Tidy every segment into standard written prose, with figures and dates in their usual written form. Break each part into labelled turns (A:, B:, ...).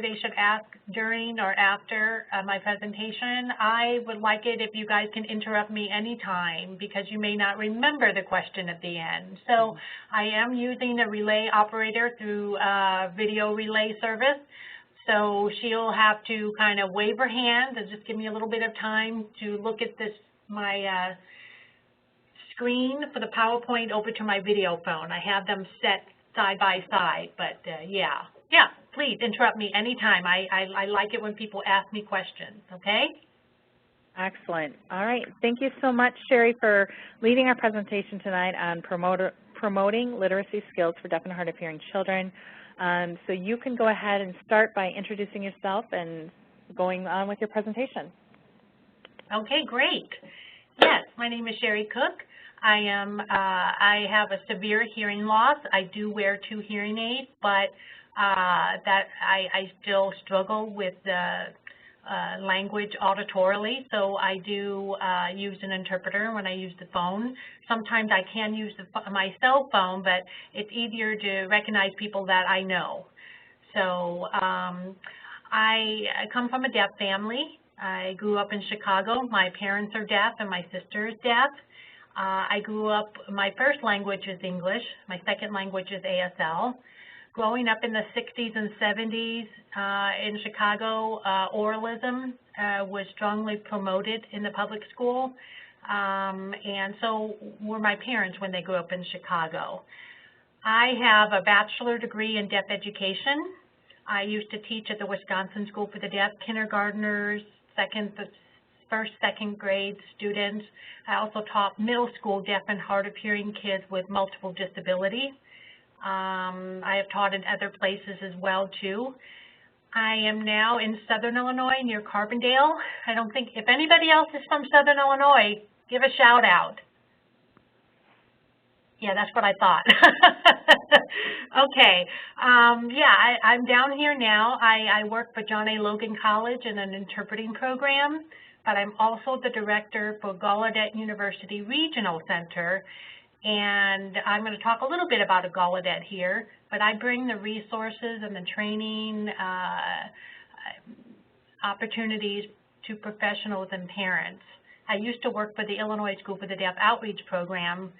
A: they should ask during or after my presentation. I would like it if you guys can interrupt me anytime because you may not remember the question at the end. So I am using a relay operator through video relay service. So she'll have to kind of wave her hand and just give me a little bit of time to look at this, my screen for the PowerPoint over to my video phone. I have them set side by side, but yeah, please interrupt me anytime. I like it when people ask me questions, okay?
B: Excellent. All right. Thank you so much, Sherry, for leading our presentation tonight on promoting literacy skills for deaf and hard of hearing children. So you can go ahead and start by introducing yourself and going on with your presentation.
A: Okay, great. Yes, my name is Sherry Cook. I have a severe hearing loss. I do wear 2 hearing aids, but that I still struggle with the language auditorily, so I do use an interpreter when I use the phone. Sometimes I can use my cell phone, but it's easier to recognize people that I know. So I come from a deaf family. I grew up in Chicago. My parents are deaf and my sister is deaf. I grew up, my first language is English, my second language is ASL. Growing up in the 60s and 70s in Chicago, oralism was strongly promoted in the public school, and so were my parents when they grew up in Chicago. I have a bachelor degree in deaf education. I used to teach at the Wisconsin School for the Deaf, kindergartners, first, second grade students. I also taught middle school deaf and hard of hearing kids with multiple disabilities. I have taught in other places as well too. I am now in Southern Illinois near Carbondale. I don't think, if anybody else is from Southern Illinois, give a shout out. Yeah, that's what I thought. Okay, yeah, I'm down here now. I work for John A. Logan College in an interpreting program, but I'm also the director for Gallaudet University Regional Center. And I'm going to talk a little bit about a Gallaudet here, but I bring the resources and the training opportunities to professionals and parents. I used to work for the Illinois School for the Deaf Outreach Program,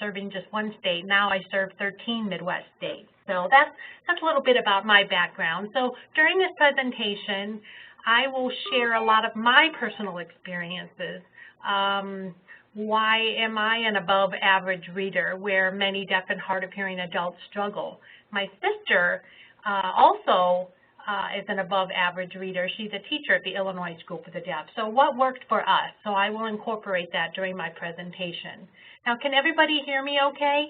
A: serving just 1 state. Now I serve 13 Midwest states. So that's a little bit about my background. So during this presentation, I will share a lot of my personal experiences. Why am I an above average reader where many deaf and hard of hearing adults struggle? My sister also is an above average reader. She's a teacher at the Illinois School for the Deaf. So what worked for us? So I will incorporate that during my presentation. Now, can everybody hear me okay?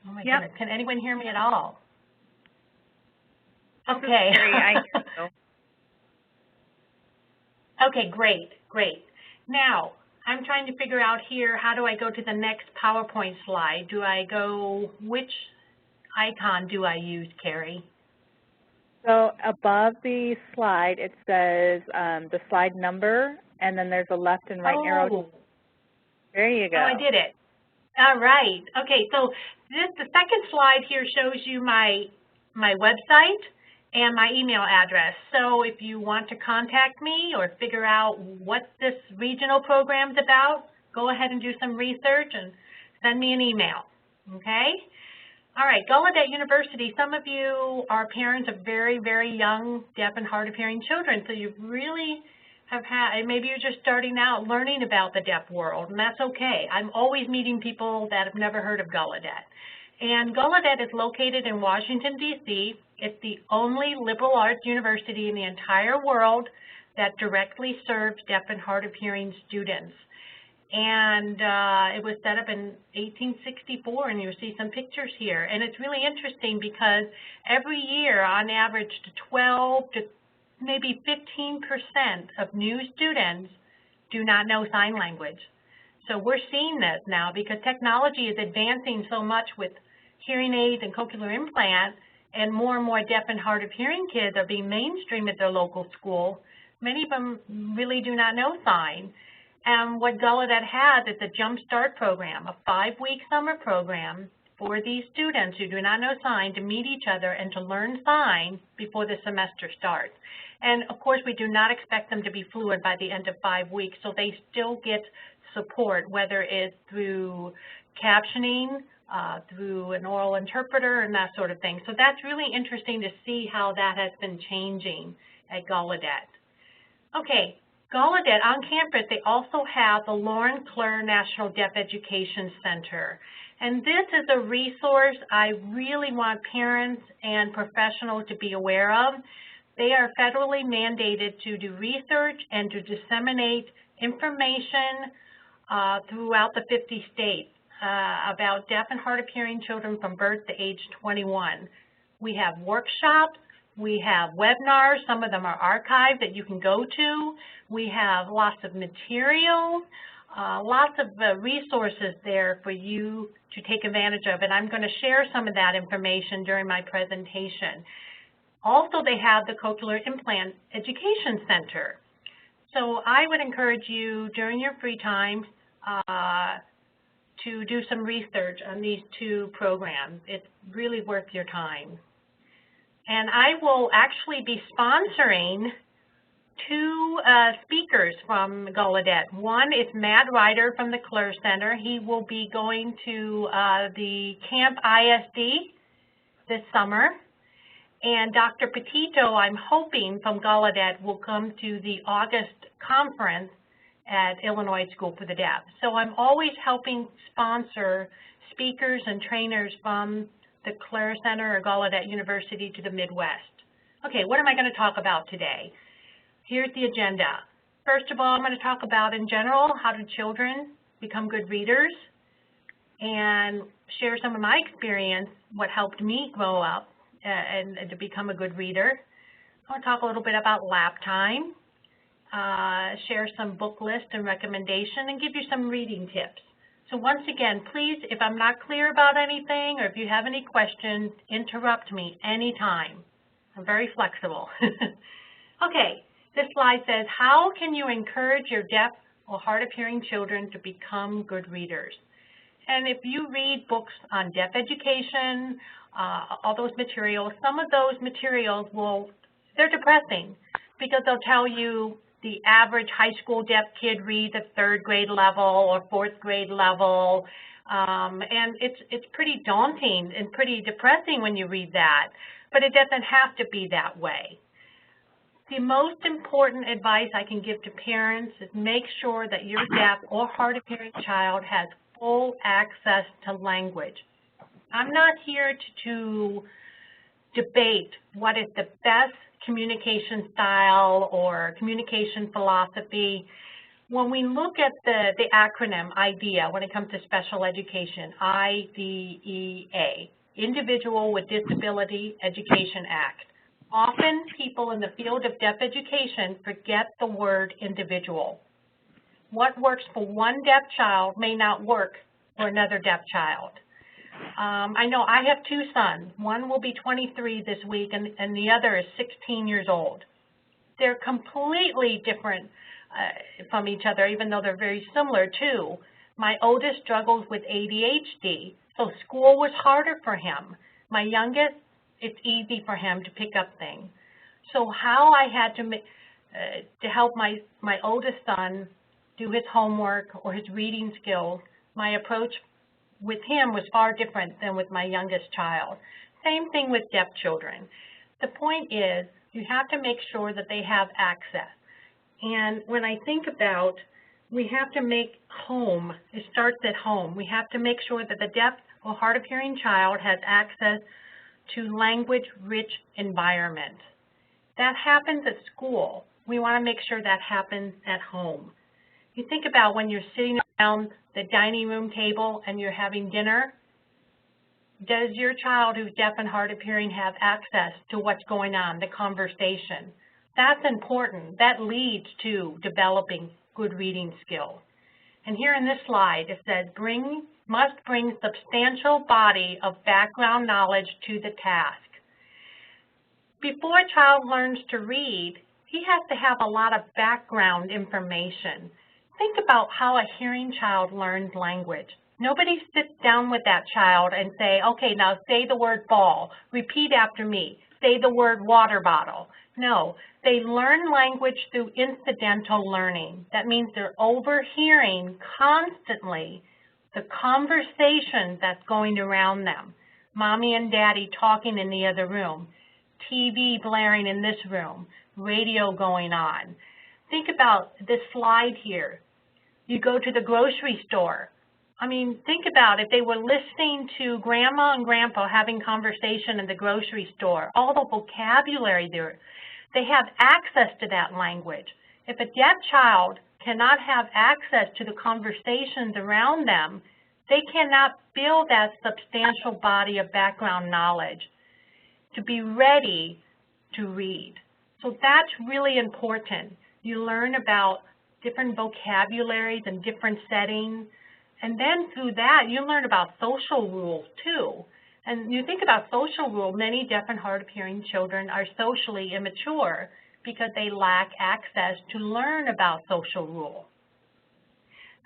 A: Oh my goodness, can anyone hear me at all? Okay. Okay, great, great. Now, I'm trying to figure out here, how do I go to the next PowerPoint slide? Do I go, which icon do I use, Carrie?
B: So above the slide, it says the slide number, and then there's a left and right arrow. There you go.
A: Oh, I did it. All right. Okay, so the second slide here shows you my website and my email address. So if you want to contact me or figure out what this regional program is about, go ahead and do some research and send me an email, okay? All right, Gallaudet University, some of you are parents of very, very young deaf and hard of hearing children, so you really have had, maybe you're just starting out learning about the deaf world, and that's okay. I'm always meeting people that have never heard of Gallaudet. And Gallaudet is located in Washington, D.C. It's the only liberal arts university in the entire world that directly serves deaf and hard of hearing students. And it was set up in 1864, and you'll see some pictures here. And it's really interesting because every year, on average, 12 to maybe 15% of new students do not know sign language. So we're seeing this now because technology is advancing so much with hearing aids and cochlear implants, and more deaf and hard of hearing kids are being mainstreamed at their local school. Many of them really do not know sign. And what Gallaudet has is a Jump Start program, a 5-week summer program for these students who do not know sign to meet each other and to learn sign before the semester starts. And of course, we do not expect them to be fluent by the end of 5 weeks, so they still get support, whether it's through captioning, through an oral interpreter, and that sort of thing. So that's really interesting to see how that has been changing at Gallaudet. Okay, Gallaudet, on campus, they also have the Lauren Clare National Deaf Education Center. And this is a resource I really want parents and professionals to be aware of. They are federally mandated to do research and to disseminate information throughout the 50 states about deaf and hard of hearing children from birth to age 21. We have workshops, we have webinars, some of them are archived that you can go to. We have lots of materials, lots of resources there for you to take advantage of, and I'm going to share some of that information during my presentation. Also, they have the Cochlear Implant Education Center. So I would encourage you during your free time to do some research on these two programs. It's really worth your time. And I will actually be sponsoring two speakers from Gallaudet. One is Matt Ryder from the Clare Center. He will be going to the Camp ISD this summer. And Dr. Petito, I'm hoping, from Gallaudet will come to the August conference at Illinois School for the Deaf. So I'm always helping sponsor speakers and trainers from the Clare Center or Gallaudet University to the Midwest. Okay, what am I going to talk about today? Here's the agenda. First of all, I'm going to talk about, in general, how do children become good readers, and share some of my experience, what helped me grow up and to become a good reader. I want to talk a little bit about lap time, share some book list and recommendation, and give you some reading tips. So once again, please, if I'm not clear about anything or if you have any questions, interrupt me anytime. I'm very flexible. Okay, this slide says, how can you encourage your deaf or hard of hearing children to become good readers? And if you read books on deaf education, all those materials, some of those materials they're depressing because they'll tell you the average high school deaf kid reads at 3rd grade level or 4th grade level, and it's pretty daunting and pretty depressing when you read that, but it doesn't have to be that way. The most important advice I can give to parents is make sure that your deaf or hard of hearing child has full access to language. I'm not here to debate what is the best communication style or communication philosophy. When we look at the acronym IDEA when it comes to special education, IDEA, Individual with Disability Education Act, often people in the field of deaf education forget the word individual. What works for one deaf child may not work for another deaf child. I know I have 2 sons. One will be 23 this week, and the other is 16 years old. They're completely different from each other, even though they're very similar too. My oldest struggles with ADHD, so school was harder for him. My youngest, it's easy for him to pick up things. So how I had to help my oldest son do his homework or his reading skills, my approach with him was far different than with my youngest child. Same thing with deaf children. The point is you have to make sure that they have access. And when I think about, we have to make home, it starts at home. We have to make sure that the deaf or hard of hearing child has access to language-rich environment. That happens at school. We want to make sure that happens at home. You think about when you're sitting around the dining room table and you're having dinner, does your child who's deaf and hard of hearing have access to what's going on, the conversation? That's important. That leads to developing good reading skills. And here in this slide, it says, must bring substantial body of background knowledge to the task. Before a child learns to read, he has to have a lot of background information. Think about how a hearing child learns language. Nobody sits down with that child and say, okay, now say the word ball, repeat after me, say the word water bottle. No, they learn language through incidental learning. That means they're overhearing constantly the conversation that's going around them. Mommy and daddy talking in the other room, TV blaring in this room, radio going on. Think about this slide here. You go to the grocery store. I mean, think about if they were listening to Grandma and Grandpa having conversation in the grocery store, all the vocabulary there. They have access to that language. If a deaf child cannot have access to the conversations around them, they cannot build that substantial body of background knowledge to be ready to read. So that's really important. You learn about different vocabularies and different settings, and then through that you learn about social rules too. And you think about social rules, many deaf and hard of hearing children are socially immature because they lack access to learn about social rules.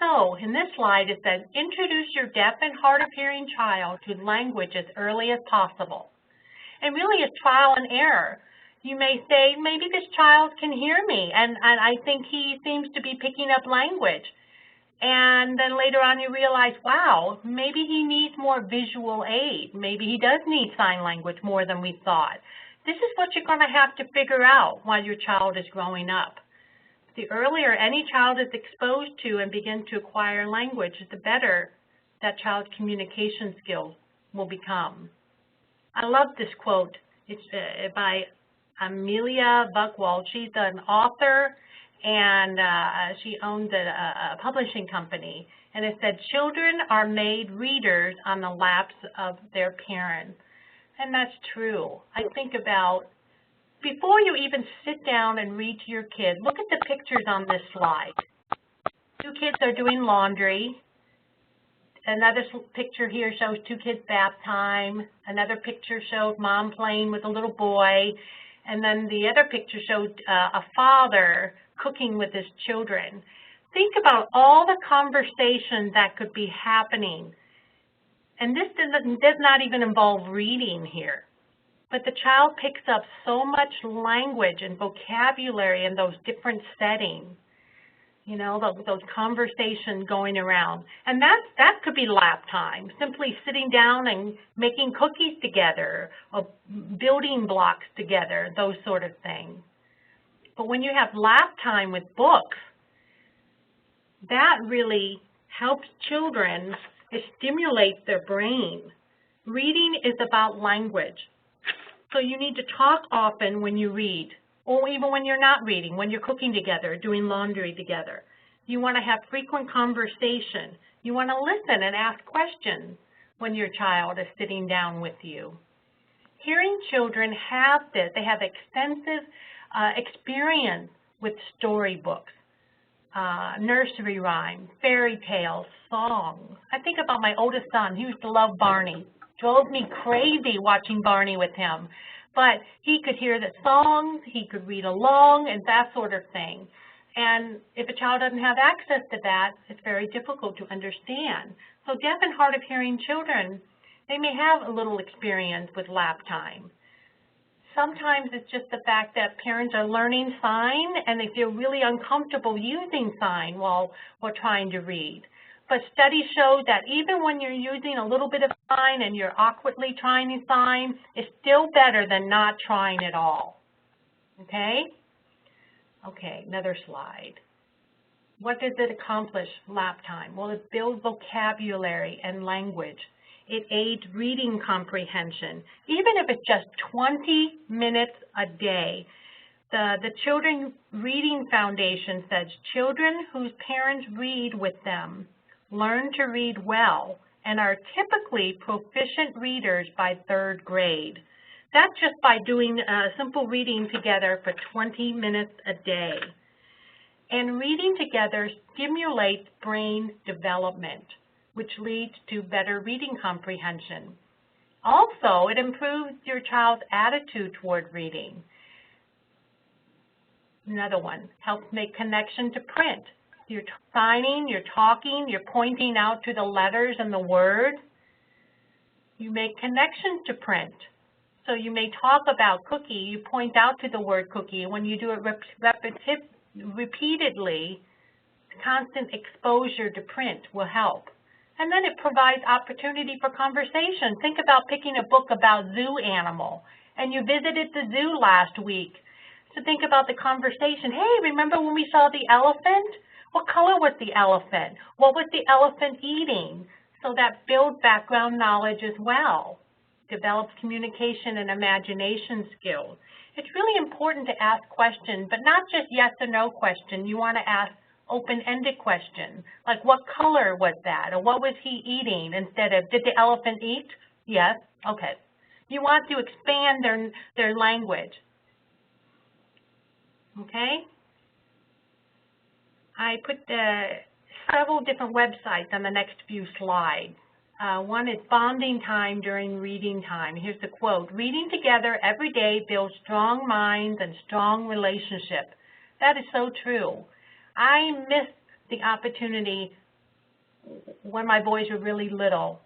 A: So in this slide it says, introduce your deaf and hard of hearing child to language as early as possible. And really it's trial and error. You may say, maybe this child can hear me, and I think he seems to be picking up language. And then later on you realize, wow, maybe he needs more visual aid. Maybe he does need sign language more than we thought. This is what you're going to have to figure out while your child is growing up. The earlier any child is exposed to and begin to acquire language, the better that child's communication skills will become. I love this quote. It's by Amelia Buckwald. She's an author, and she owns a publishing company. And it said, children are made readers on the laps of their parents. And that's true. I think about, before you even sit down and read to your kid, look at the pictures on this slide. Two kids are doing laundry. Another picture here shows two kids' bath time. Another picture shows mom playing with a little boy. And then the other picture showed a father cooking with his children. Think about all the conversation that could be happening. And this does not even involve reading here. But the child picks up so much language and vocabulary in those different settings. You know, those conversations going around. And that could be lap time, simply sitting down and making cookies together or building blocks together, those sort of things. But when you have lap time with books, that really helps children. It stimulates their brain. Reading is about language. So you need to talk often when you read, or even when you're not reading, when you're cooking together, doing laundry together. You want to have frequent conversation. You want to listen and ask questions when your child is sitting down with you. Hearing children have this. They have extensive experience with storybooks, nursery rhymes, fairy tales, songs. I think about my oldest son. He used to love Barney. Drove me crazy watching Barney with him. But he could hear the songs, he could read along, and that sort of thing. And if a child doesn't have access to that, it's very difficult to understand. So deaf and hard of hearing children, they may have a little experience with lap time. Sometimes it's just the fact that parents are learning sign and they feel really uncomfortable using sign while trying to read. But studies show that even when you're using a little bit of sign and you're awkwardly trying to sign, it's still better than not trying at all. Okay? Okay, another slide. What does it accomplish, lap time? Well, it builds vocabulary and language. It aids reading comprehension. Even if it's just 20 minutes a day, the Children Reading Foundation says children whose parents read with them learn to read well and are typically proficient readers by 3rd grade. That's just by doing simple reading together for 20 minutes a day. And reading together stimulates brain development, which leads to better reading comprehension. Also, it improves your child's attitude toward reading. Another one, helps make connection to print. You're signing, you're talking, you're pointing out to the letters and the words. You make connections to print. So you may talk about cookie, you point out to the word cookie. When you do it repeatedly, constant exposure to print will help. And then it provides opportunity for conversation. Think about picking a book about zoo animal, and you visited the zoo last week. So think about the conversation. Hey, remember when we saw the elephant? What color was the elephant? What was the elephant eating? So that builds background knowledge as well. Develops communication and imagination skills. It's really important to ask questions, but not just yes or no question. You want to ask open-ended questions, like what color was that, or what was he eating, instead of did the elephant eat? Yes, okay. You want to expand their language. Okay? I put several different websites on the next few slides. One is bonding time during reading time. Here's the quote: "Reading together every day builds strong minds and strong relationships." That is so true. I missed the opportunity when my boys were really little,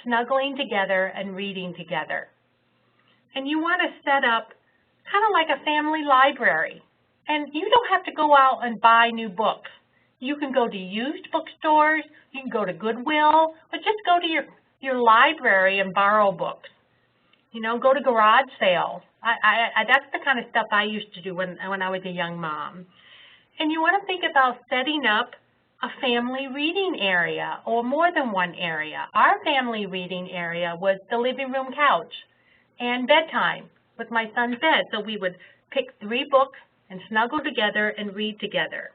A: snuggling together and reading together. And you want to set up kind of like a family library. And you don't have to go out and buy new books. You can go to used bookstores, you can go to Goodwill, but just go to your library and borrow books. You know, go to garage sales. That's the kind of stuff I used to do when I was a young mom. And you want to think about setting up a family reading area or more than one area. Our family reading area was the living room couch and bedtime with my son's bed. So we would pick 3 books and snuggle together and read together.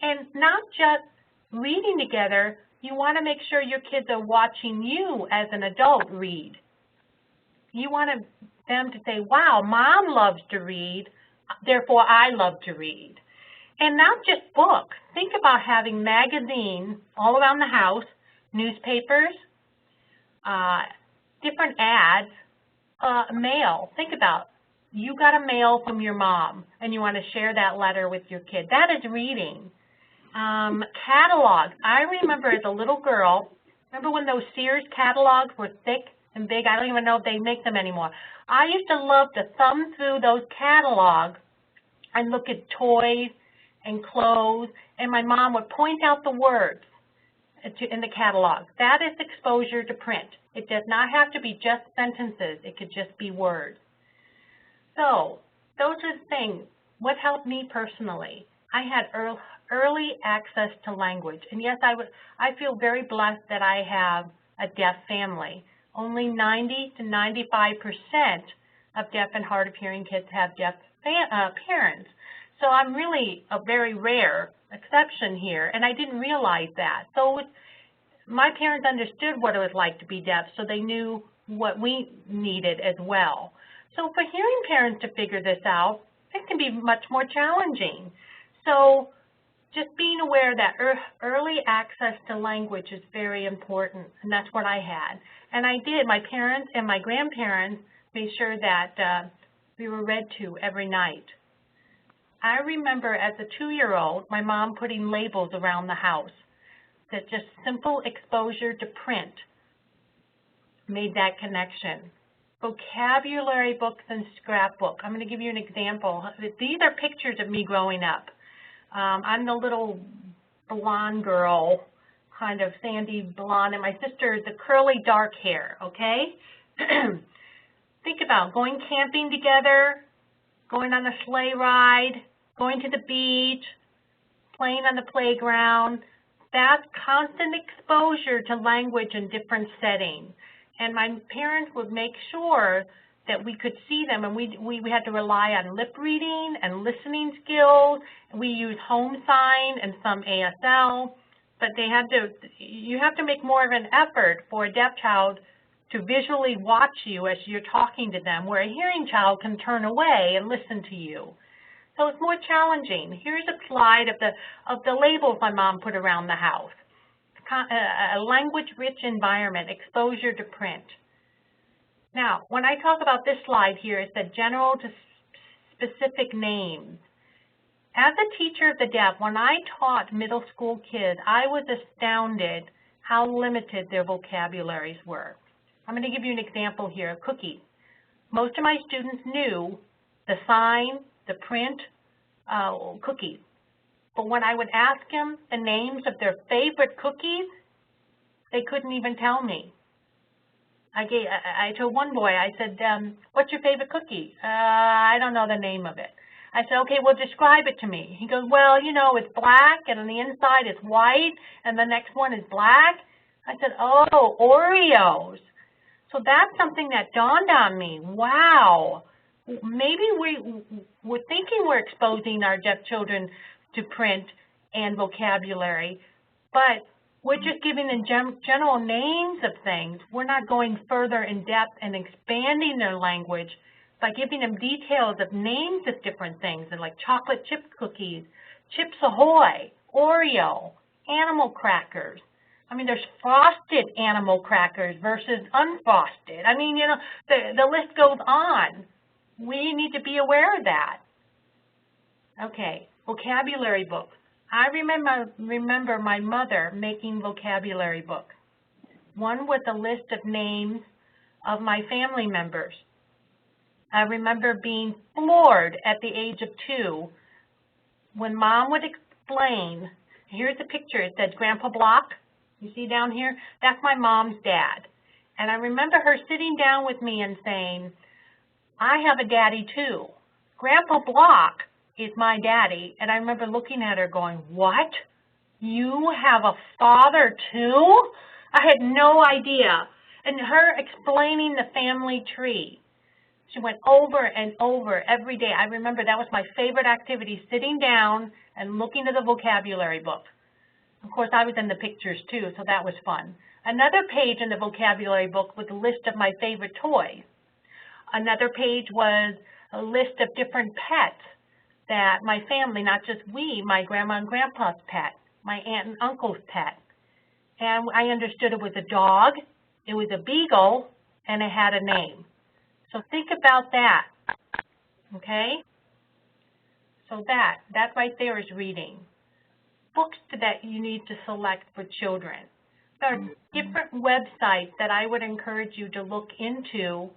A: And not just reading together, you want to make sure your kids are watching you as an adult read. You want them to say, wow, Mom loves to read, therefore I love to read. And not just books. Think about having magazines all around the house, newspapers, different ads, mail. Think about, you got a mail from your mom and you want to share that letter with your kid. That is reading. Catalogs. I remember as a little girl, remember when those Sears catalogs were thick and big? I don't even know if they make them anymore. I used to love to thumb through those catalogs and look at toys and clothes, and my mom would point out the words in the catalog. That is exposure to print. It does not have to be just sentences. It could just be words. So those are the things. What helped me personally? I had early access to language. And yes, I feel very blessed that I have a deaf family. Only 90 to 95% of deaf and hard of hearing kids have deaf parents. So I'm really a very rare exception here, and I didn't realize that. So my parents understood what it was like to be deaf, so they knew what we needed as well. So for hearing parents to figure this out, it can be much more challenging. So just being aware that early access to language is very important, and that's what I had. And I did. My parents and my grandparents made sure that we were read to every night. I remember as a 2-year-old, my mom putting labels around the house that just simple exposure to print made that connection. Vocabulary books and scrapbook. I'm going to give you an example. These are pictures of me growing up. I'm the little blonde girl, kind of sandy blonde, and my sister is the curly dark hair, okay? Think about going camping together, going on a sleigh ride, going to the beach, playing on the playground. That's constant exposure to language in different settings. And my parents would make sure that we could see them, and we had to rely on lip reading and listening skills. We use home sign and some ASL, but you have to make more of an effort for a deaf child to visually watch you as you're talking to them, where a hearing child can turn away and listen to you. So it's more challenging. Here's a slide of the labels my mom put around the house. A language-rich environment, exposure to print. Now, when I talk about this slide here, it said general to specific names. As a teacher of the deaf, when I taught middle school kids, I was astounded how limited their vocabularies were. I'm going to give you an example here, cookie. Most of my students knew the sign, the print, cookies. But when I would ask them the names of their favorite cookies, they couldn't even tell me. I told one boy, I said, what's your favorite cookie? I don't know the name of it. I said, okay, well, describe it to me. He goes, well, you know, it's black, and on the inside it's white, and the next one is black. I said, oh, Oreos. So that's something that dawned on me. Wow, maybe we're thinking we're exposing our deaf children to print and vocabulary, but we're just giving them general names of things. We're not going further in depth and expanding their language by giving them details of names of different things, and like chocolate chip cookies, Chips Ahoy, Oreo, animal crackers. I mean, there's frosted animal crackers versus unfrosted. I mean, you know, the list goes on. We need to be aware of that. Okay, vocabulary books. I remember my mother making vocabulary books. One with a list of names of my family members. I remember being floored at the age of 2 when Mom would explain. Here's a picture. It says Grandpa Block. You see down here? That's my mom's dad. And I remember her sitting down with me and saying, I have a daddy too. Grandpa Block is my daddy. And I remember looking at her going, what? You have a father too? I had no idea. And her explaining the family tree. She went over and over every day. I remember that was my favorite activity, sitting down and looking at the vocabulary book. Of course, I was in the pictures too, so that was fun. Another page in the vocabulary book was a list of my favorite toys. Another page was a list of different pets that my family, not just we, my grandma and grandpa's pet, my aunt and uncle's pet. And I understood it was a dog, it was a beagle, and it had a name. So think about that, okay? So that right there is reading. Books that you need to select for children. There are different websites that I would encourage you to look into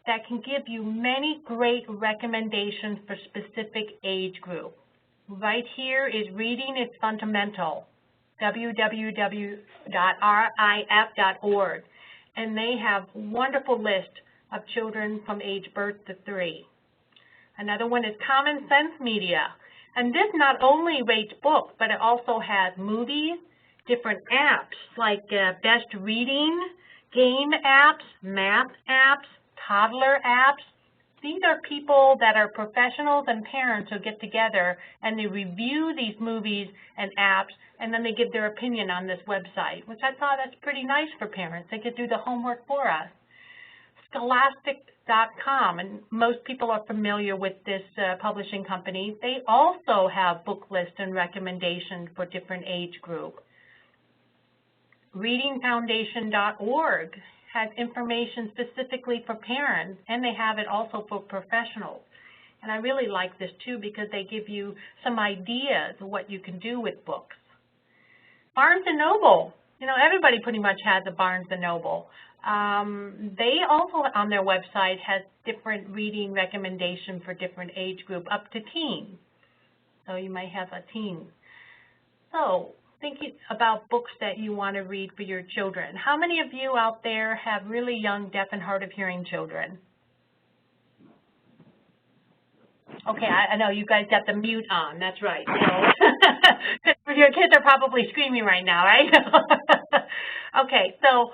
A: that can give you many great recommendations for specific age group. Right here is Reading is Fundamental, www.rif.org, and they have a wonderful list of children from age birth to 3. Another one is Common Sense Media, and this not only rates books, but it also has movies, different apps like Best Reading, game apps, math apps, toddler apps. These are people that are professionals and parents who get together and they review these movies and apps, and then they give their opinion on this website, which I thought that's pretty nice for parents. They could do the homework for us. Scholastic.com, and most people are familiar with this publishing company. They also have book lists and recommendations for different age groups. ReadingFoundation.org has information specifically for parents, and they have it also for professionals. And I really like this too because they give you some ideas of what you can do with books. Barnes & Noble, you know, everybody pretty much has a Barnes & Noble. They also on their website has different reading recommendations for different age group up to teen. So you might have a teen. So thinking about books that you want to read for your children. How many of you out there have really young deaf and hard of hearing children? Okay, I know you guys got the mute on, that's right. So, your kids are probably screaming right now, right? Okay, so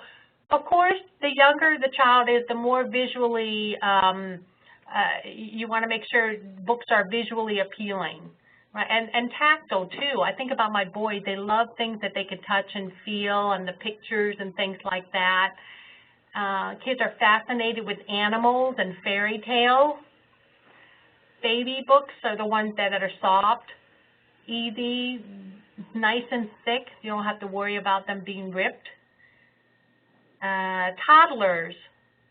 A: of course, the younger the child is, the more visually, you want to make sure books are visually appealing, right? And tactile too. I think about my boys, they love things that they can touch and feel and the pictures and things like that. Kids are fascinated with animals and fairy tales. Baby books are the ones that are soft, easy, nice and thick. You don't have to worry about them being ripped. Toddlers,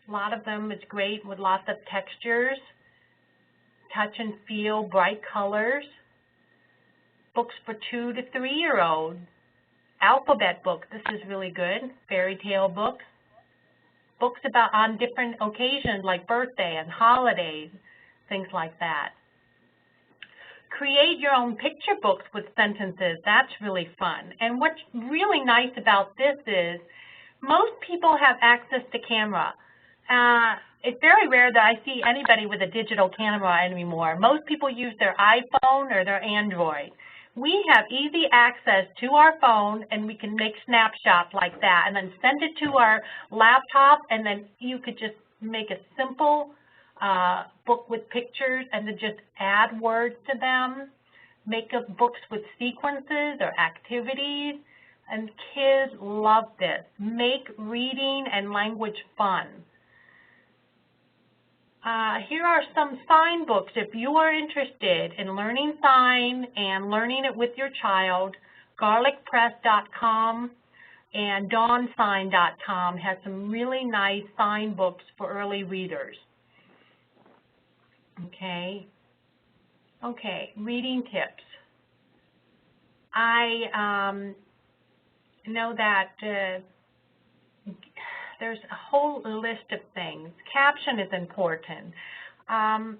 A: a lot of them is great with lots of textures, touch and feel, bright colors. books for 2 to 3-year-olds. Alphabet book, this is really good. Fairy tale book. Books about on different occasions like birthday and holidays, things like that. Create your own picture books with sentences. That's really fun. And what's really nice about this is most people have access to camera. It's very rare that I see anybody with a digital camera anymore. Most people use their iPhone or their Android. We have easy access to our phone, and we can make snapshots like that and then send it to our laptop, and then you could just make a simple book with pictures and then just add words to them, make up books with sequences or activities, and kids love this. Make reading and language fun. Here are some sign books. If you are interested in learning sign and learning it with your child, garlicpress.com and dawnsign.com has some really nice sign books for early readers. Okay, reading tips. I know that there's a whole list of things. Caption is important.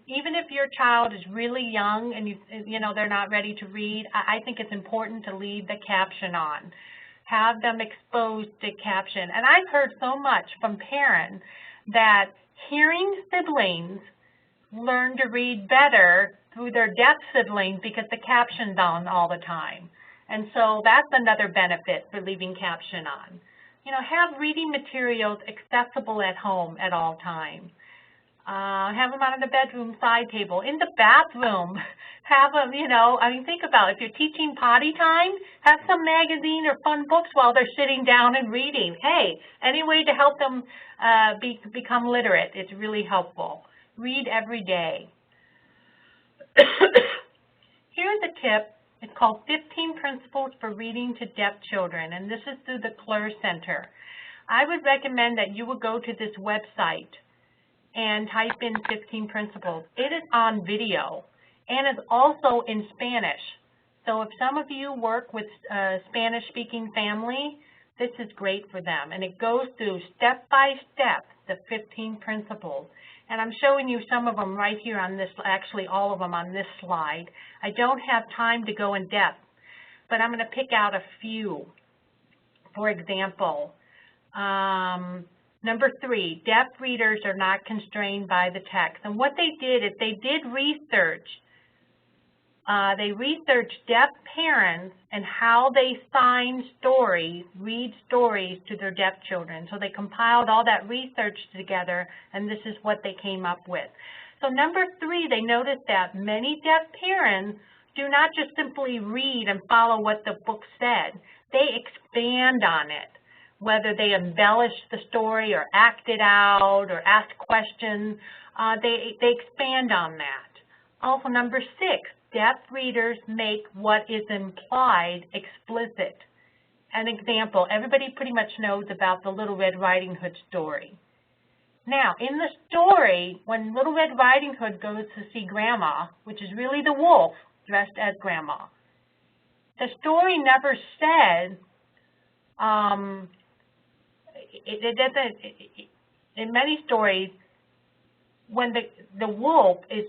A: Even if your child is really young and you know they're not ready to read, I think it's important to leave the caption on. Have them exposed to caption. And I've heard so much from parents that hearing siblings learn to read better through their deaf siblings because the caption's on all the time. And so that's another benefit for leaving caption on. You know, have reading materials accessible at home at all times. Have them on the bedroom side table, in the bathroom. Have them, you know, I mean, think about it. If you're teaching potty time, have some magazine or fun books while they're sitting down and reading. Hey, any way to help them become literate, it's really helpful. Read every day. Here's a tip. It's called 15 Principles for Reading to Deaf Children, and this is through the CLER Center. I would recommend that you would go to this website and type in 15 Principles. It is on video, and it's also in Spanish. So if some of you work with a Spanish-speaking family, this is great for them. And it goes through step by step, the 15 principles. And I'm showing you some of them right here on this, actually all of them on this slide. I don't have time to go in depth, but I'm going to pick out a few. For example, number 3, deaf readers are not constrained by the text. And what they did is they did research. They researched deaf parents and how they sign stories, read stories to their deaf children. So they compiled all that research together, and this is what they came up with. So number 3, they noticed that many deaf parents do not just simply read and follow what the book said. They expand on it, whether they embellish the story or act it out or ask questions. They expand on that. Also, number 6, deaf readers make what is implied explicit. An example, everybody pretty much knows about the Little Red Riding Hood story. Now, in the story, when Little Red Riding Hood goes to see Grandma, which is really the wolf dressed as Grandma, the story never said, it doesn't, in many stories, when the wolf is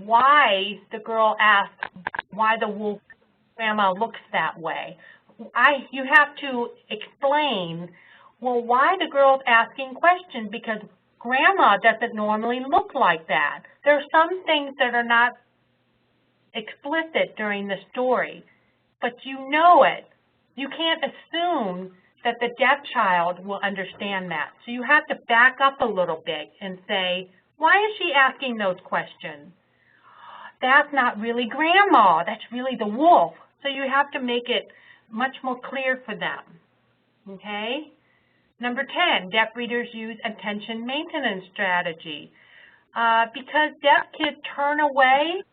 A: why the girl asks why the wolf Grandma looks that way. You have to explain, well, why the girl's asking questions, because Grandma doesn't normally look like that. There are some things that are not explicit during the story, but you know it. You can't assume that the deaf child will understand that. So you have to back up a little bit and say, why is she asking those questions? That's not really Grandma, that's really the wolf. So you have to make it much more clear for them, okay? Number 10, deaf readers use attention maintenance strategy. Because deaf kids turn away,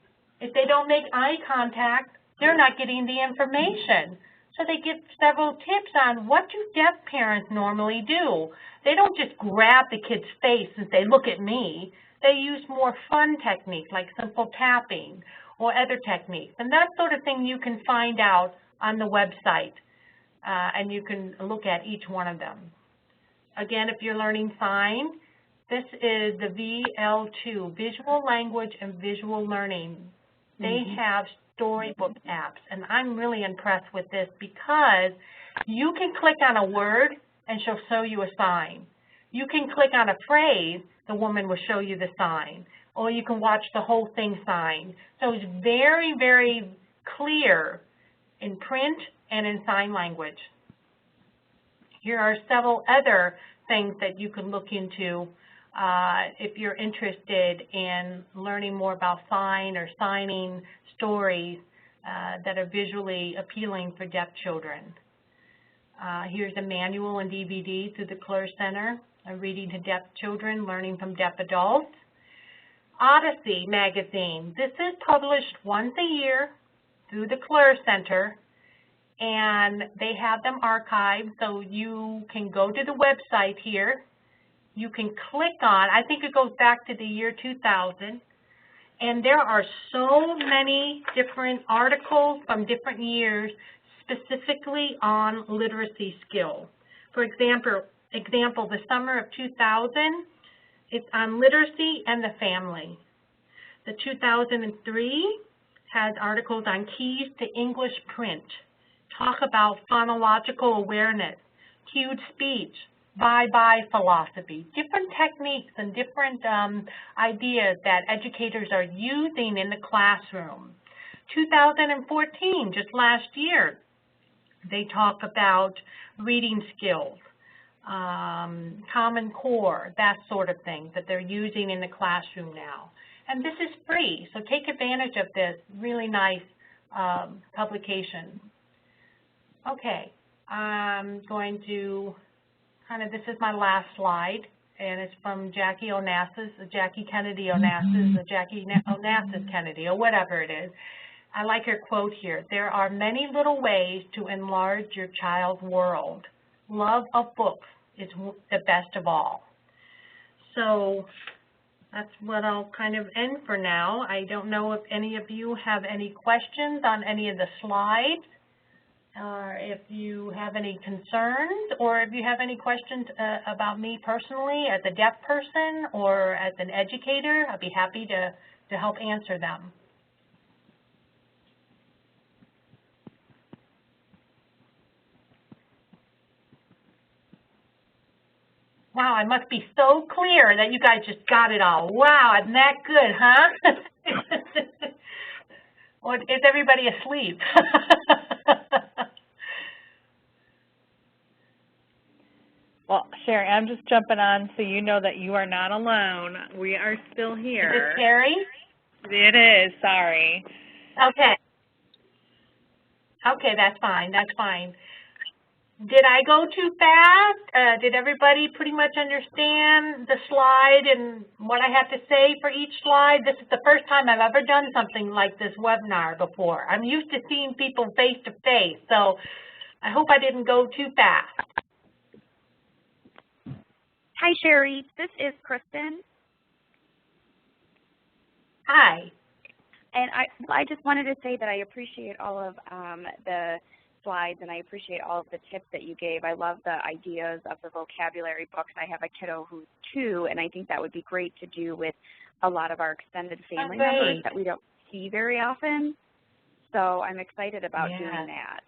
A: if they don't make eye contact, they're not getting the information. So they give several tips on what do deaf parents normally do. They don't just grab the kid's face and say, look at me. They use more fun techniques like simple tapping or other techniques. And that sort of thing you can find out on the website, and you can look at each one of them. Again, if you're learning sign, this is the VL2, Visual Language and Visual Learning. They have Storybook Apps, and I'm really impressed with this because you can click on a word and she'll show you a sign. You can click on a phrase, the woman will show you the sign, or you can watch the whole thing sign. So it's very, very clear in print and in sign language. Here are several other things that you can look into if you're interested in learning more about sign or signing stories that are visually appealing for deaf children. Here's a manual and DVD through the CLUR Center, Reading to Deaf Children, Learning from Deaf Adults. Onassis magazine. This is published once a year through the CLUR Center, and they have them archived, so you can go to the website here. You can click on, I think it goes back to the year 2000, and there are so many different articles from different years specifically on literacy skills. For example, the summer of 2000, it's on literacy and the family. The 2003 has articles on keys to English print, talk about phonological awareness, cued speech, bye-bye philosophy, different techniques and different ideas that educators are using in the classroom. 2014, just last year, they talk about reading skills, Common Core, that sort of thing that they're using in the classroom now. And this is free, so take advantage of this really nice publication. Okay, I'm going to this is my last slide, and it's from Jackie Onassis, Jackie Kennedy Onassis, Jackie Onassis Kennedy, or whatever it is. I like her quote here. There are many little ways to enlarge your child's world. Love of books is the best of all. So that's what I'll kind of end for now. I don't know if any of you have any questions on any of the slides, or if you have any concerns, or if you have any questions about me personally as a deaf person or as an educator. I'd be happy to help answer them. Wow, I must be so clear that you guys just got it all. Wow, isn't that good, huh? Or is everybody asleep?
B: Well, Sherry, I'm just jumping on so you know that you are not alone. We are still here.
A: Is it Sherry?
B: It is, sorry.
A: Okay. Okay, that's fine, that's fine. Did I go too fast? Did everybody pretty much understand the slide and what I have to say for each slide? This is the first time I've ever done something like this webinar before. I'm used to seeing people face to face, so I hope I didn't go too fast.
C: Hi, Sherry. This is Kristen.
A: Hi.
C: And I just wanted to say that I appreciate all of the slides, and I appreciate all of the tips that you gave. I love the ideas of the vocabulary books. I have a kiddo who's 2, and I think that would be great to do with a lot of our extended family members that we don't see very often. So I'm excited about doing that.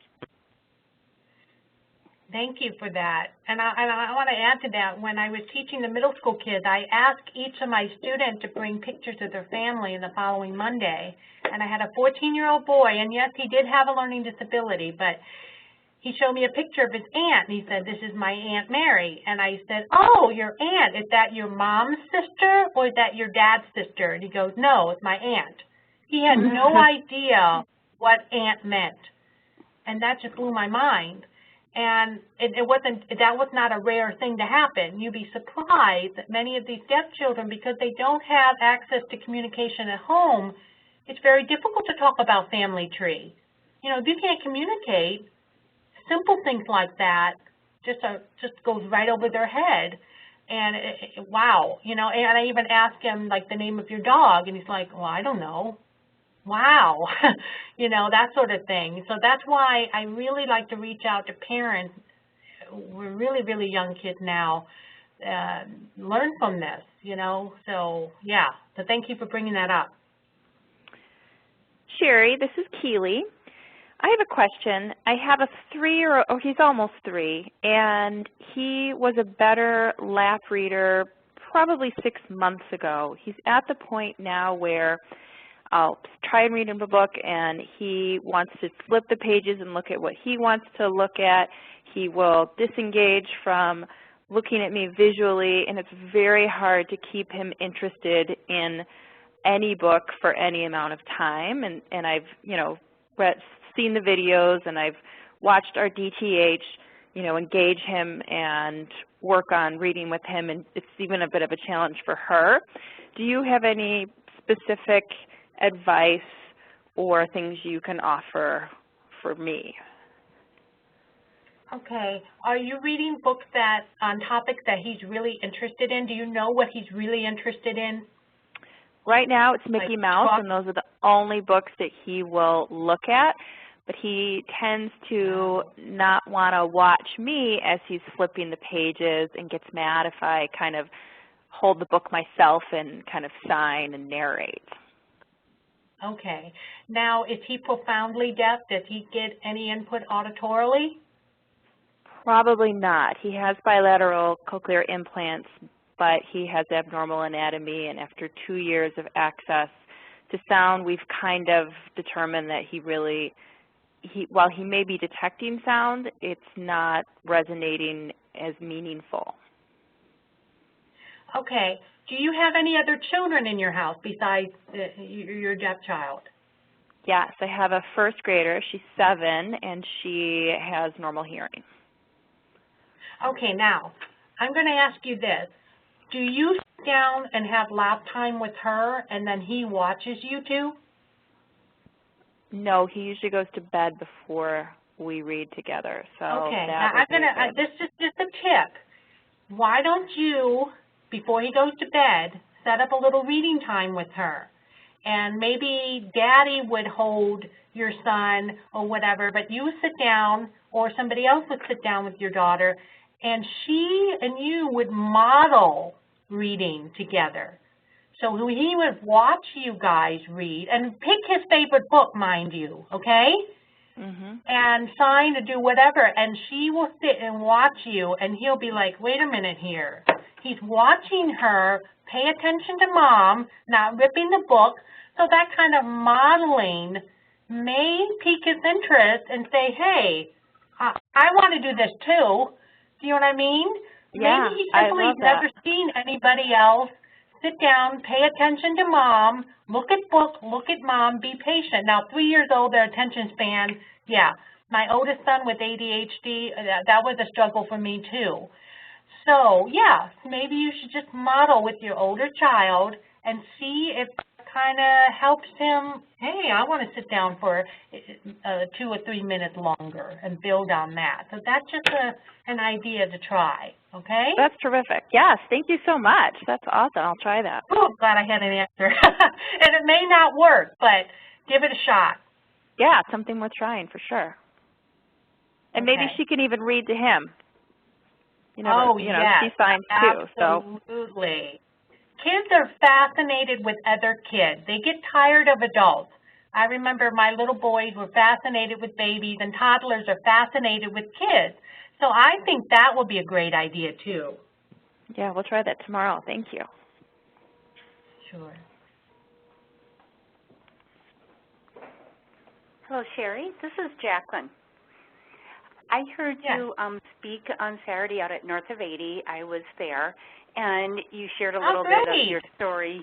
A: Thank you for that. And I want to add to that, when I was teaching the middle school kids, I asked each of my students to bring pictures of their family the following Monday. And I had a 14-year-old boy, and yes, he did have a learning disability, but he showed me a picture of his aunt, and he said, "This is my Aunt Mary." And I said, "Oh, your aunt, is that your mom's sister or is that your dad's sister?" And he goes, "No, it's my aunt." He had no idea what aunt meant, and that just blew my mind. And that was not a rare thing to happen. You'd be surprised that many of these deaf children, because they don't have access to communication at home, it's very difficult to talk about family tree. You know, if you can't communicate, simple things like that just goes right over their head. And wow, you know, and I even asked him, like, the name of your dog, and he's like, "Well, I don't know." wow, you know, that sort of thing. So that's why I really like to reach out to parents. We're really, really young kids now. Learn from this, you know. So, yeah, so thank you for bringing that up.
D: Sherry, this is Kili. I have a question. I have a 3-year-old, oh, he's almost 3, and he was a better laugh reader probably 6 months ago. He's at the point now where I'll try and read him a book, and he wants to flip the pages and look at what he wants to look at. He will disengage from looking at me visually, and it's very hard to keep him interested in any book for any amount of time. And I've, you know, seen the videos, and I've watched our DTH, you know, engage him and work on reading with him, and it's even a bit of a challenge for her. Do you have any specific advice or things you can offer for me?
A: Okay. Are you reading books that on topics that he's really interested in? Do you know what he's really interested in?
D: Right now it's Mickey Mouse, and those are the only books that he will look at. But he tends to not want to watch me as he's flipping the pages and gets mad if I kind of hold the book myself and kind of sign and narrate.
A: Okay. Now, is he profoundly deaf? Does he get any input auditorily?
D: Probably not. He has bilateral cochlear implants, but he has abnormal anatomy, and after 2 years of access to sound, we've kind of determined that while he may be detecting sound, it's not resonating as meaningful.
A: Okay. Do you have any other children in your house besides your deaf child?
D: Yes, I have a first grader. She's 7, and she has normal hearing.
A: Okay, now, I'm going to ask you this. Do you sit down and have lap time with her, and then he watches you two?
D: No, he usually goes to bed before we read together. So
A: okay, now this is just a tip. Why don't you, before he goes to bed, set up a little reading time with her? And maybe Daddy would hold your son or whatever, but you sit down, or somebody else would sit down with your daughter, and she and you would model reading together. So he would watch you guys read and pick his favorite book, mind you, okay? And sign to do whatever, and she will sit and watch you, and he'll be like, wait a minute here. He's watching her, pay attention to Mom, not ripping the book. So that kind of modeling may pique his interest and say, hey, I want to do this too. Do you know what I mean?
D: Yeah,
A: maybe he simply has never seen anybody else sit down, pay attention to Mom, look at book, look at Mom, be patient. Now, 3 years old, their attention span, yeah. My oldest son with ADHD, that was a struggle for me too. So, yeah, maybe you should just model with your older child and see if it kind of helps him, hey, I want to sit down for 2 or 3 minutes longer and build on that. So that's just an idea to try, okay?
D: That's terrific. Yes, thank you so much. That's awesome. I'll try that.
A: Oh, glad I had an answer. And it may not work, but give it a shot.
D: Yeah, it's something worth trying for sure. And maybe she can even read to him. You know,
A: yes,
D: she signs too.
A: Absolutely. Kids are fascinated with other kids. They get tired of adults. I remember my little boys were fascinated with babies, and toddlers are fascinated with kids. So I think that will be a great idea too.
D: Yeah, we'll try that tomorrow. Thank you.
A: Sure.
E: Hello, Sherry. This is Jacqueline. I heard you speak on Saturday out at North of 80. I was there, and you shared a little bit of your story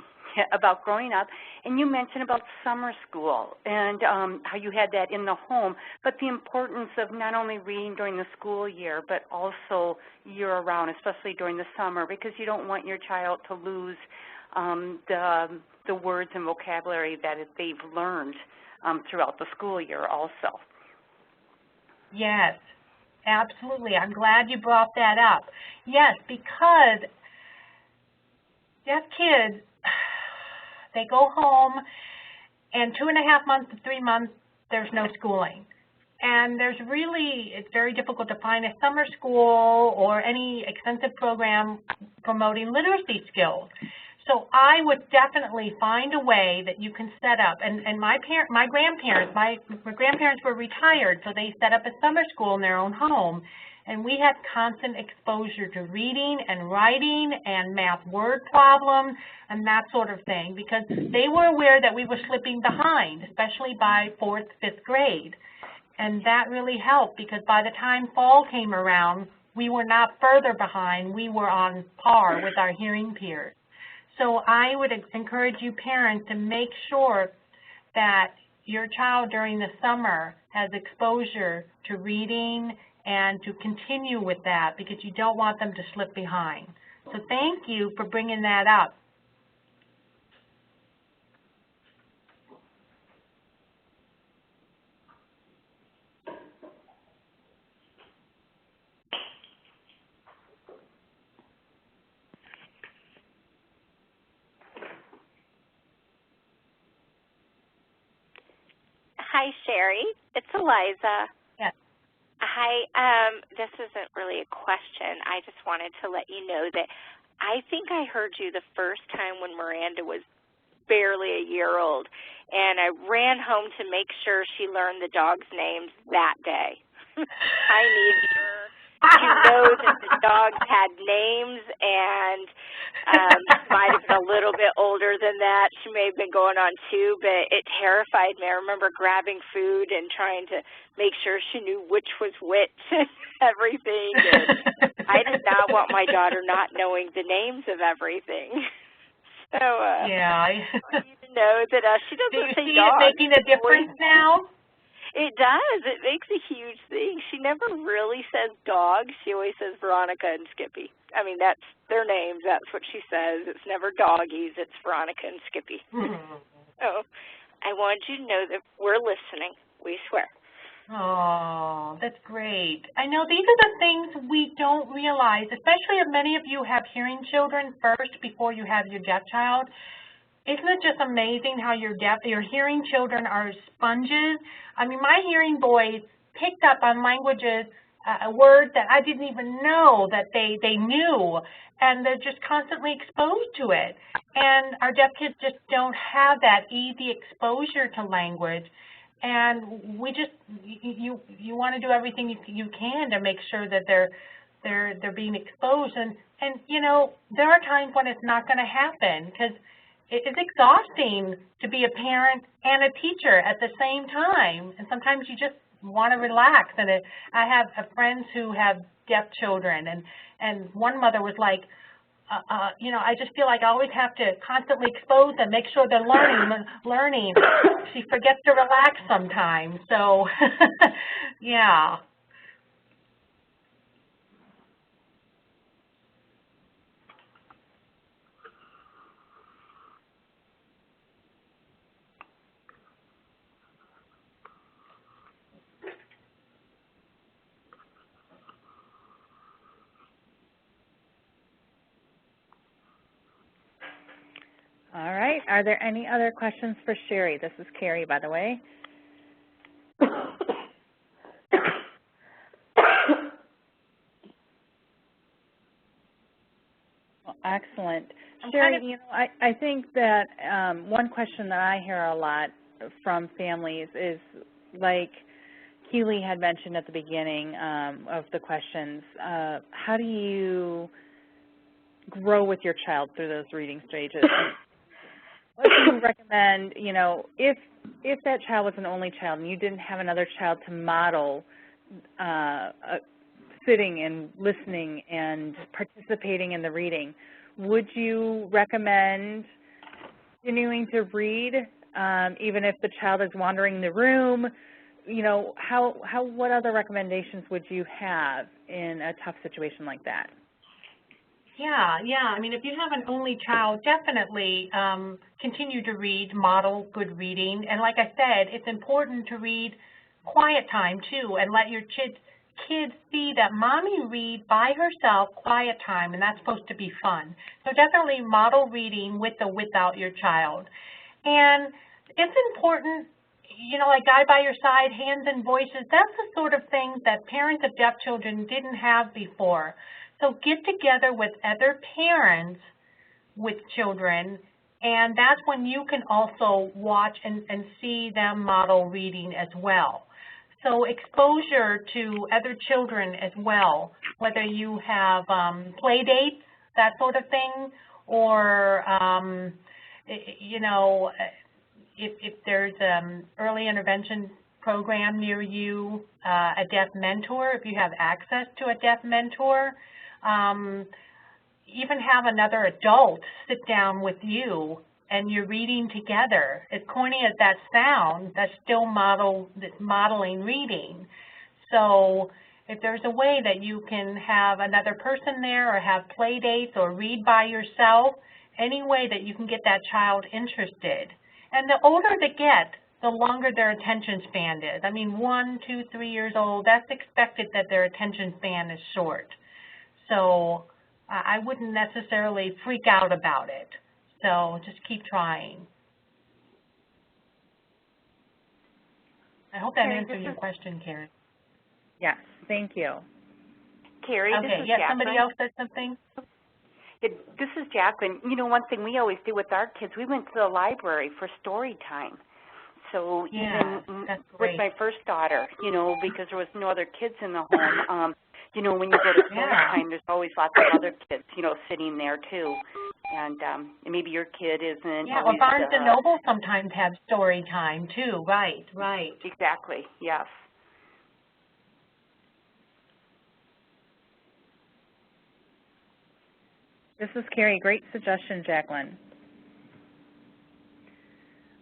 E: about growing up, and you mentioned about summer school and how you had that in the home, but the importance of not only reading during the school year, but also year-round, especially during the summer, because you don't want your child to lose the words and vocabulary that they've learned throughout the school year also.
A: Yes, absolutely. I'm glad you brought that up. Yes, because deaf kids, they go home and 2.5 months to 3 months, there's no schooling. And it's very difficult to find a summer school or any extensive program promoting literacy skills. So I would definitely find a way that you can set up, and my grandparents were retired, so they set up a summer school in their own home, and we had constant exposure to reading and writing and math word problems and that sort of thing, because they were aware that we were slipping behind, especially by 4th, 5th grade. And that really helped, because by the time fall came around, we were not further behind. We were on par with our hearing peers. So I would encourage you parents to make sure that your child during the summer has exposure to reading and to continue with that, because you don't want them to slip behind. So thank you for bringing that up.
F: Hi, Sherry. It's Eliza.
A: Yes.
F: Hi. This isn't really a question. I just wanted to let you know that I think I heard you the first time when Miranda was barely a year old, and I ran home to make sure she learned the dogs' names that day. I needed her to know that the dogs had names, and might have been a little bit older than that. She may have been going on 2, but it terrified me. I remember grabbing food and trying to make sure she knew which was which and everything. And I did not want my daughter not knowing the names of everything. So
A: yeah.
F: I want you to know that she doesn't say dogs.
A: Do you see it making a difference now?
F: It does. It makes a huge thing. She never really says dog. She always says Veronica and Skippy. I mean, that's their names. That's what she says. It's never doggies. It's Veronica and Skippy. So I want you to know that we're listening. We swear.
A: Oh, that's great. I know these are the things we don't realize, especially if many of you have hearing children first before you have your deaf child. Isn't it just amazing how your hearing children are sponges? I mean, my hearing boys picked up on languages, words that I didn't even know that they knew, and they're just constantly exposed to it. And our deaf kids just don't have that easy exposure to language. And we just, you want to do everything you can to make sure that they're being exposed. And you know, there are times when it's not going to happen, because it's exhausting to be a parent and a teacher at the same time, and sometimes you just want to relax. And I have friends who have deaf children, and one mother was like, you know, I just feel like I always have to constantly expose them, make sure they're learning. She forgets to relax sometimes, so yeah.
B: All right. Are there any other questions for Sherry? This is Carrie, by the way. Well, excellent. Sherry, you know, I think that one question that I hear a lot from families is, like Kili had mentioned at the beginning of the questions, how do you grow with your child through those reading stages? What do you recommend, you know, if that child was an only child and you didn't have another child to model sitting and listening and participating in the reading, would you recommend continuing to read even if the child is wandering the room? You know, what other recommendations would you have in a tough situation like that?
A: Yeah. I mean, if you have an only child, definitely continue to read, model good reading. And like I said, it's important to read quiet time, too, and let your kids see that mommy reads by herself quiet time, and that's supposed to be fun. So definitely model reading with or without your child. And it's important, you know, like Guide by Your Side, Hands and Voices, that's the sort of thing that parents of deaf children didn't have before. So get together with other parents with children, and that's when you can also watch and see them model reading as well. So exposure to other children as well, whether you have play dates, that sort of thing, or, you know, if there's an early intervention program near you, a deaf mentor, if you have access to a deaf mentor, even have another adult sit down with you and you're reading together. As corny as that sounds, that's still modeling reading. So if there's a way that you can have another person there or have play dates or read by yourself, any way that you can get that child interested. And the older they get, the longer their attention span is. I mean, 1, 2, 3 years old, that's expected that their attention span is short. So I wouldn't necessarily freak out about it. So just keep trying. I hope that answers your question, Carrie.
B: Yes, thank you.
E: Carrie,
A: okay,
E: this is
A: yes,
E: Jacqueline.
A: Somebody else said something?
E: This is Jacqueline. You know, one thing we always do with our kids, we went to the library for story time. So
A: yeah,
E: even
A: with
E: my first daughter, you know, because there was no other kids in the home, you know, when you go to story time, there's always lots of other kids, you know, sitting there too. And maybe your kid isn't
A: yeah,
E: always,
A: or Barnes & Noble sometimes have story time too. Right, right.
E: Exactly, yes.
B: This is Carrie. Great suggestion, Jacqueline.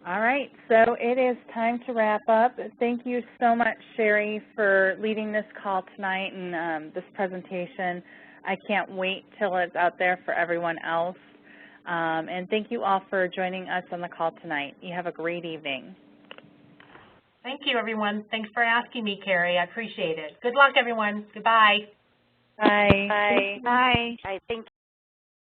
B: All right, so it is time to wrap up. Thank you so much, Sherry, for leading this call tonight and this presentation. I can't wait till it's out there for everyone else. And thank you all for joining us on the call tonight. You have a great evening.
A: Thank you, everyone. Thanks for asking me, Carrie. I appreciate it. Good luck, everyone. Goodbye.
B: Bye.
D: Bye.
E: Bye. Bye. Thank you.